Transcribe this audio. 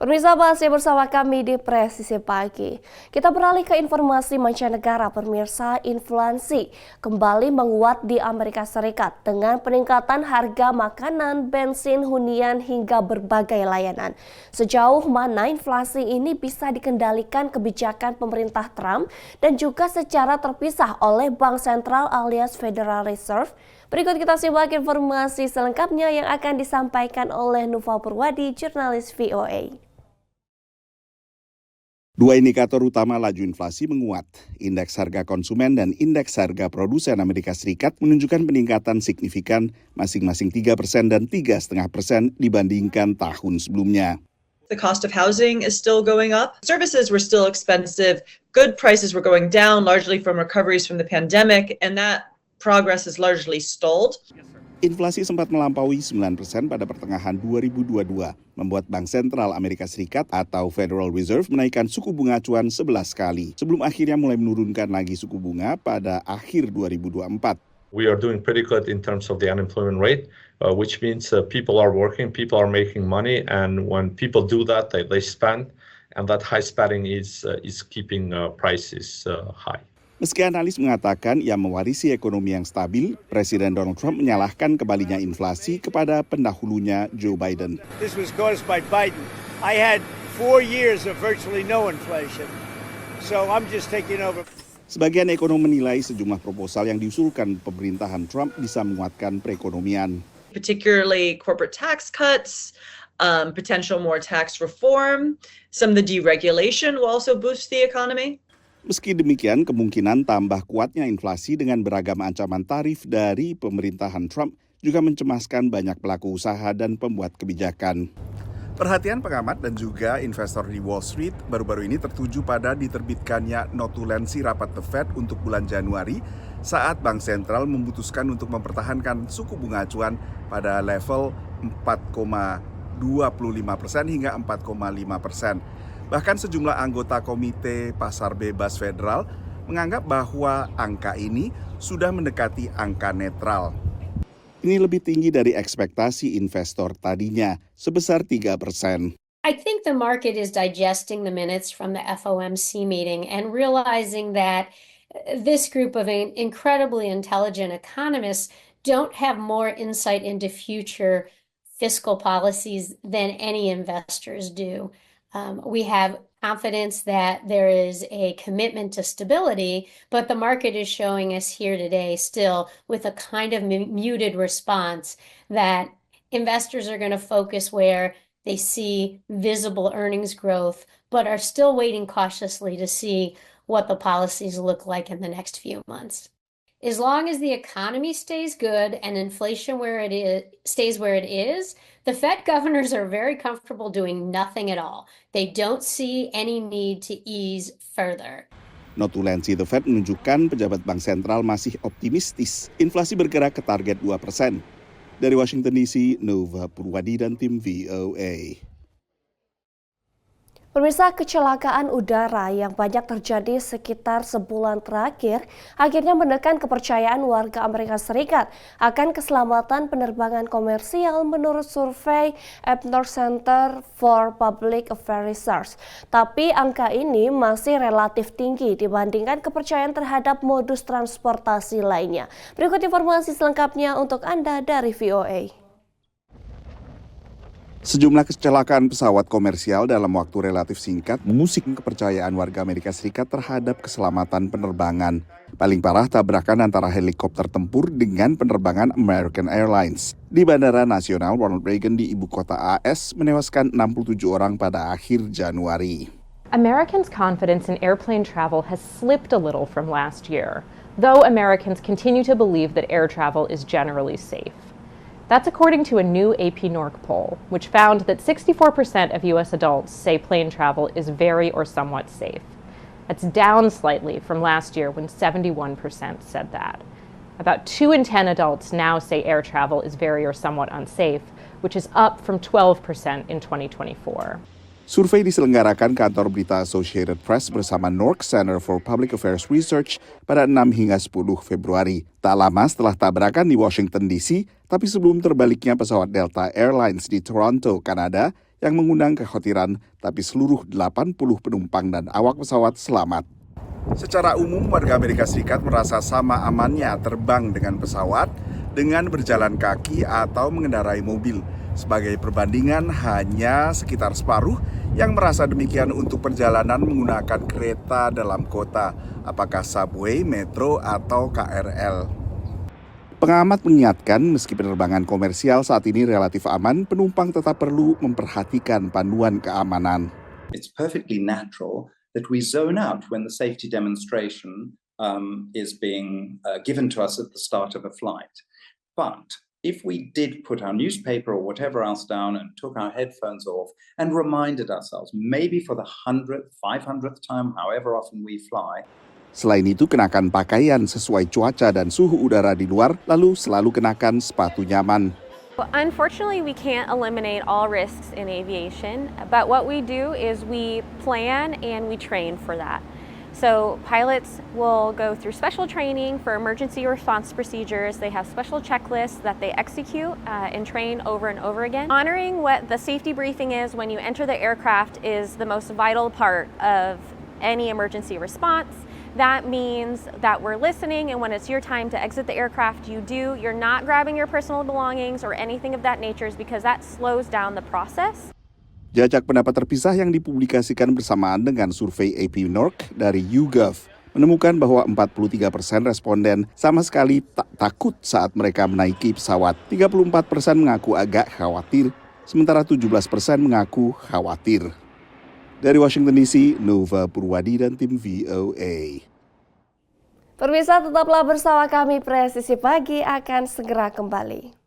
Pemirsa, masih bersama kami di Presisi Pagi. Kita beralih ke informasi mancanegara. Pemirsa, inflasi kembali menguat di Amerika Serikat dengan peningkatan harga makanan, bensin, hunian hingga berbagai layanan. Sejauh mana inflasi ini bisa dikendalikan kebijakan pemerintah Trump dan juga secara terpisah oleh Bank Sentral alias Federal Reserve? Berikut kita simak informasi selengkapnya yang akan disampaikan oleh Nufa Purwadi, jurnalis VOA. Dua indikator utama laju inflasi menguat. Indeks harga konsumen dan indeks harga produsen Amerika Serikat menunjukkan peningkatan signifikan masing-masing 3% dan 3,5% dibandingkan tahun sebelumnya. The cost of housing is still going up. Services were still expensive. Good prices were going down, largely from recoveries from the pandemic, and that progress is largely stalled. Inflasi sempat melampaui 9% pada pertengahan 2022, membuat Bank Sentral Amerika Serikat atau Federal Reserve menaikkan suku bunga acuan 11 kali, sebelum akhirnya mulai menurunkan lagi suku bunga pada akhir 2024. We are doing pretty good in terms of the unemployment rate, which means people are working, people are making money, and when people do that, they spend, and that high spending is keeping prices high. Meski analis mengatakan ia mewarisi ekonomi yang stabil, Presiden Donald Trump menyalahkan kembalinya inflasi kepada pendahulunya Joe Biden. This was caused by Biden. I had 4 years of virtually no inflation, so I'm just taking over. Sebagian ekonom menilai sejumlah proposal yang diusulkan pemerintahan Trump bisa menguatkan perekonomian. Particularly corporate tax cuts, potential more tax reform, some of the deregulation will also boost the economy. Meski demikian, kemungkinan tambah kuatnya inflasi dengan beragam ancaman tarif dari pemerintahan Trump juga mencemaskan banyak pelaku usaha dan pembuat kebijakan. Perhatian pengamat dan juga investor di Wall Street baru-baru ini tertuju pada diterbitkannya notulensi rapat The Fed untuk bulan Januari saat Bank Sentral memutuskan untuk mempertahankan suku bunga acuan pada level 4,25% hingga 4,5%. Bahkan sejumlah anggota Komite Pasar Bebas Federal menganggap bahwa angka ini sudah mendekati angka netral. Ini lebih tinggi dari ekspektasi investor tadinya, sebesar 3%. I think the market is digesting the minutes from the FOMC meeting and realizing that this group of incredibly intelligent economists don't have more insight into future fiscal policies than any investors do. We have confidence that there is a commitment to stability, but the market is showing us here today still with a kind of muted response that investors are going to focus where they see visible earnings growth, but are still waiting cautiously to see what the policies look like in the next few months. As long as the economy stays good and inflation stays where it is, the Fed governors are very comfortable doing nothing at all. They don't see any need to ease further. Notulensi The Fed menunjukkan pejabat Bank Sentral masih optimistis inflasi bergerak ke target 2%. Dari Washington DC, Nufa Purwadi dan tim VOA. Pemirsa, kecelakaan udara yang banyak terjadi sekitar sebulan terakhir akhirnya menekan kepercayaan warga Amerika Serikat akan keselamatan penerbangan komersial menurut survei Epworth Center for Public Affairs Research. Tapi angka ini masih relatif tinggi dibandingkan kepercayaan terhadap modus transportasi lainnya. Berikut informasi selengkapnya untuk Anda dari VOA. Sejumlah kecelakaan pesawat komersial dalam waktu relatif singkat mengusik kepercayaan warga Amerika Serikat terhadap keselamatan penerbangan. Paling parah tabrakan antara helikopter tempur dengan penerbangan American Airlines. Di Bandara Nasional Ronald Reagan di ibu kota AS menewaskan 67 orang pada akhir Januari. Americans' confidence in airplane travel has slipped a little from last year, though Americans continue to believe that air travel is generally safe. That's according to a new AP NORC poll, which found that 64% of U.S. adults say plane travel is very or somewhat safe. That's down slightly from last year when 71% said that. About 2 in 10 adults now say air travel is very or somewhat unsafe, which is up from 12% in 2024. Survei diselenggarakan kantor berita Associated Press bersama NORC Center for Public Affairs Research pada 6 hingga 10 Februari. Tak lama setelah tabrakan di Washington DC, tapi sebelum terbaliknya pesawat Delta Airlines di Toronto, Kanada, yang mengundang kekhawatiran, tapi seluruh 80 penumpang dan awak pesawat selamat. Secara umum, warga Amerika Serikat merasa sama amannya terbang dengan pesawat dengan berjalan kaki atau mengendarai mobil. Sebagai perbandingan, hanya sekitar separuh yang merasa demikian untuk perjalanan menggunakan kereta dalam kota, apakah subway, metro, atau KRL. Pengamat mengingatkan, meski penerbangan komersial saat ini relatif aman, penumpang tetap perlu memperhatikan panduan keamanan. It's perfectly natural that we zone out when the safety demonstration is being given to us at the start of a flight. But if we did put our newspaper or whatever else down and took our headphones off and reminded ourselves, maybe for the 100th, 500th time, however often we fly. Selain itu, kenakan pakaian sesuai cuaca dan suhu udara di luar, lalu selalu kenakan sepatu nyaman. Unfortunately, we can't eliminate all risks in aviation, but what we do is we plan and we train for that. So pilots will go through special training for emergency response procedures. They have special checklists that they execute and train over and over again. Honoring what the safety briefing is when you enter the aircraft is the most vital part of any emergency response. That means that we're listening, and when it's your time to exit the aircraft, you do. You're not grabbing your personal belongings or anything of that nature because that slows down the process. Jajak pendapat terpisah yang dipublikasikan bersamaan dengan survei AP Nork dari YouGov menemukan bahwa 43% responden sama sekali tak takut saat mereka menaiki pesawat. 34% mengaku agak khawatir, sementara 17% mengaku khawatir. Dari Washington DC, Nova Purwadi dan tim VOA. Pemirsa, tetaplah bersama kami, Presisi Pagi akan segera kembali.